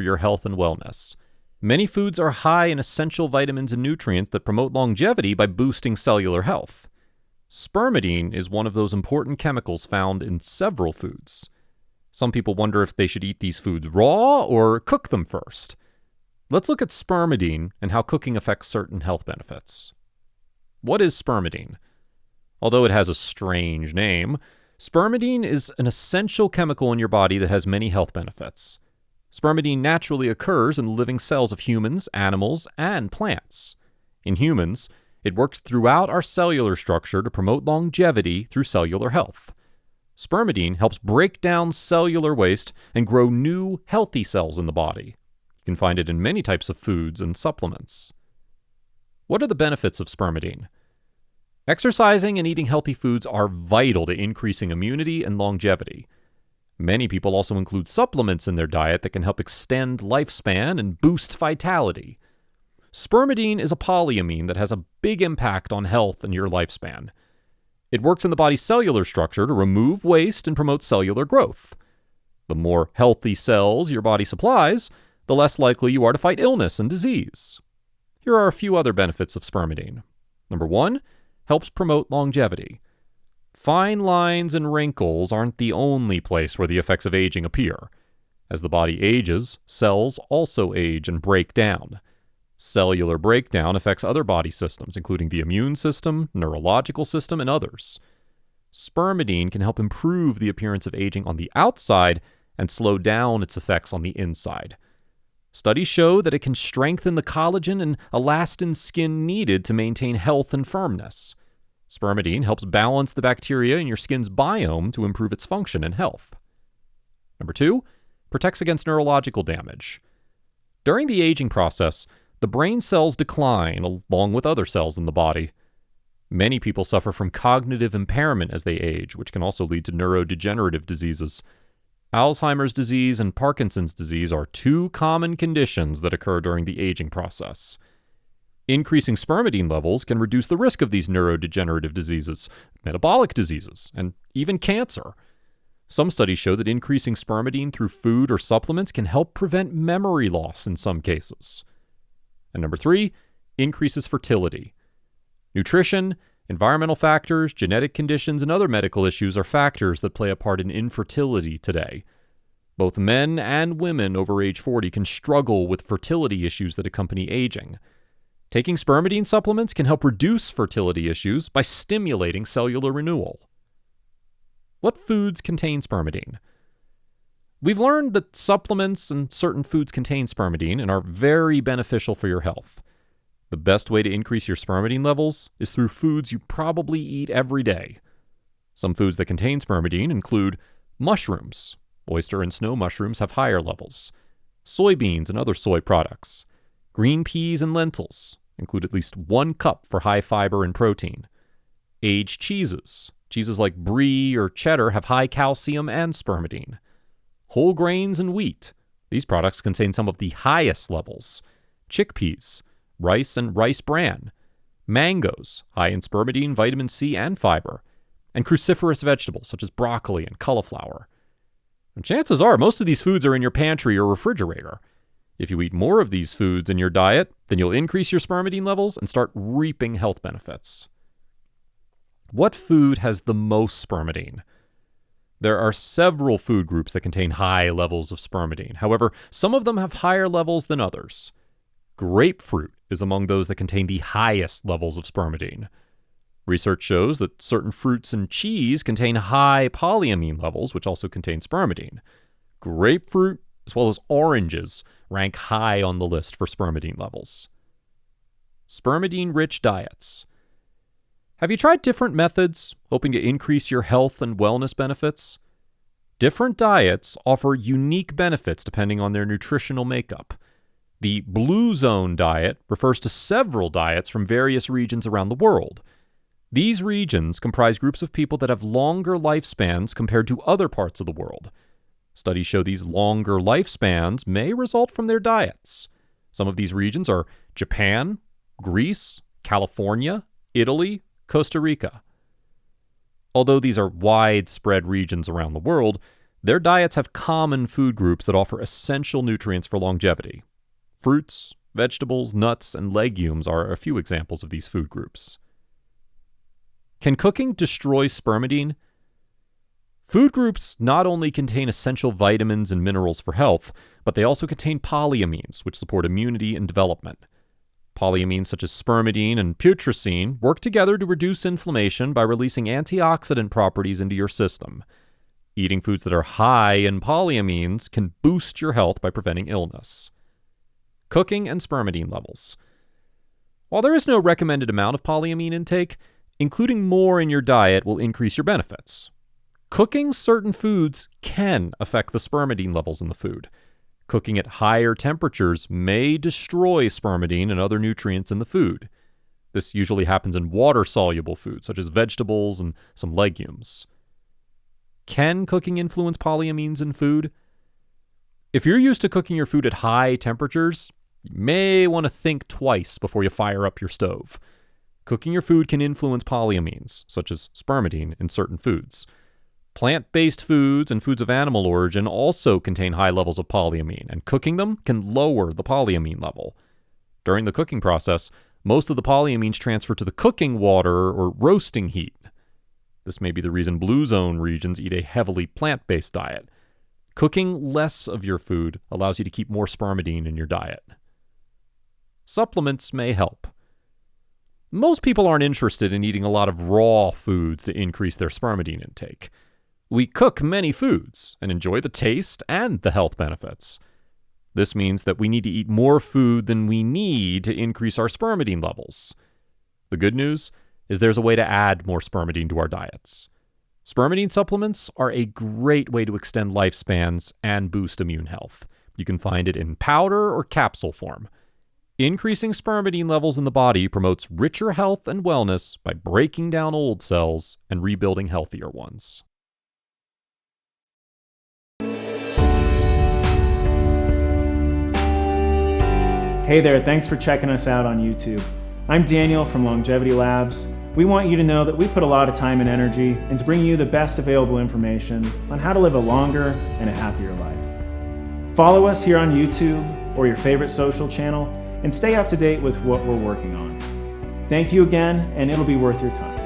for your health and wellness. Many foods are high in essential vitamins and nutrients that promote longevity by boosting cellular health. Spermidine is one of those important chemicals found in several foods. Some people wonder if they should eat these foods raw or cook them first. Let's look at spermidine and how cooking affects certain health benefits. What is spermidine? Although it has a strange name, spermidine is an essential chemical in your body that has many health benefits. Spermidine naturally occurs in the living cells of humans, animals, and plants. In humans, it works throughout our cellular structure to promote longevity through cellular health. Spermidine helps break down cellular waste and grow new, healthy cells in the body. You can find it in many types of foods and supplements. What are the benefits of spermidine? Exercising and eating healthy foods are vital to increasing immunity and longevity. Many people also include supplements in their diet that can help extend lifespan and boost vitality. Spermidine is a polyamine that has a big impact on health and your lifespan. It works in the body's cellular structure to remove waste and promote cellular growth. The more healthy cells your body supplies, the less likely you are to fight illness and disease. Here are a few other benefits of spermidine. Number 1, helps promote longevity. Fine lines and wrinkles aren't the only place where the effects of aging appear. As the body ages, cells also age and break down. Cellular breakdown affects other body systems, including the immune system, neurological system, and others. Spermidine can help improve the appearance of aging on the outside and slow down its effects on the inside. Studies show that it can strengthen the collagen and elastin skin needed to maintain health and firmness. Spermidine helps balance the bacteria in your skin's biome to improve its function and health. Number 2, protects against neurological damage. During the aging process, the brain cells decline along with other cells in the body. Many people suffer from cognitive impairment as they age, which can also lead to neurodegenerative diseases. Alzheimer's disease and Parkinson's disease are 2 common conditions that occur during the aging process. Increasing spermidine levels can reduce the risk of these neurodegenerative diseases, metabolic diseases, and even cancer. Some studies show that increasing spermidine through food or supplements can help prevent memory loss in some cases. And number 3, increases fertility. Nutrition, environmental factors, genetic conditions, and other medical issues are factors that play a part in infertility today. Both men and women over age 40 can struggle with fertility issues that accompany aging. Taking spermidine supplements can help reduce fertility issues by stimulating cellular renewal. What foods contain spermidine? We've learned that supplements and certain foods contain spermidine and are very beneficial for your health. The best way to increase your spermidine levels is through foods you probably eat every day. Some foods that contain spermidine include mushrooms. Oyster and snow mushrooms have higher levels. Soybeans and other soy products. Green peas and lentils include at least 1 cup for high fiber and protein. Aged cheeses. Cheeses like brie or cheddar have high calcium and spermidine. Whole grains and wheat. These products contain some of the highest levels. Chickpeas, rice and rice bran. Mangoes, high in spermidine, vitamin C, and fiber. And cruciferous vegetables such as broccoli and cauliflower. And chances are most of these foods are in your pantry or refrigerator. If you eat more of these foods in your diet, then you'll increase your spermidine levels and start reaping health benefits. What food has the most spermidine? There are several food groups that contain high levels of spermidine. However, some of them have higher levels than others. Grapefruit is among those that contain the highest levels of spermidine. Research shows that certain fruits and cheese contain high polyamine levels, which also contain spermidine. Grapefruit, as well as oranges, rank high on the list for spermidine levels. Spermidine-rich diets. Have you tried different methods, hoping to increase your health and wellness benefits? Different diets offer unique benefits depending on their nutritional makeup. The Blue Zone diet refers to several diets from various regions around the world. These regions comprise groups of people that have longer lifespans compared to other parts of the world. Studies show these longer lifespans may result from their diets. Some of these regions are Japan, Greece, California, Italy, Costa Rica. Although these are widespread regions around the world, Their diets have common food groups that offer essential nutrients for longevity. Fruits, vegetables, nuts, and legumes are a few examples of these food groups. Can cooking destroy spermidine? Food groups not only contain essential vitamins and minerals for health, but they also contain polyamines, which support immunity and development. Polyamines such as spermidine and putrescine work together to reduce inflammation by releasing antioxidant properties into your system. Eating foods that are high in polyamines can boost your health by preventing illness. Cooking and spermidine levels. While there is no recommended amount of polyamine intake, including more in your diet will increase your benefits. Cooking certain foods can affect the spermidine levels in the food. Cooking at higher temperatures may destroy spermidine and other nutrients in the food. This usually happens in water-soluble foods, such as vegetables and some legumes. Can cooking influence polyamines in food? If you're used to cooking your food at high temperatures, you may want to think twice before you fire up your stove. Cooking your food can influence polyamines, such as spermidine, in certain foods. Plant-based foods and foods of animal origin also contain high levels of polyamine, and cooking them can lower the polyamine level. During the cooking process, most of the polyamines transfer to the cooking water or roasting heat. This may be the reason blue zone regions eat a heavily plant-based diet. Cooking less of your food allows you to keep more spermidine in your diet. Supplements may help. Most people aren't interested in eating a lot of raw foods to increase their spermidine intake. We cook many foods and enjoy the taste and the health benefits. This means that we need to eat more food than we need to increase our spermidine levels. The good news is there's a way to add more spermidine to our diets. Spermidine supplements are a great way to extend lifespans and boost immune health. You can find it in powder or capsule form. Increasing spermidine levels in the body promotes richer health and wellness by breaking down old cells and rebuilding healthier ones. Hey there, thanks for checking us out on YouTube. I'm Daniel from Longevity Labs. We want you to know that we put a lot of time and energy into bringing you the best available information on how to live a longer and a happier life. Follow us here on YouTube or your favorite social channel and stay up to date with what we're working on. Thank you again, and it'll be worth your time.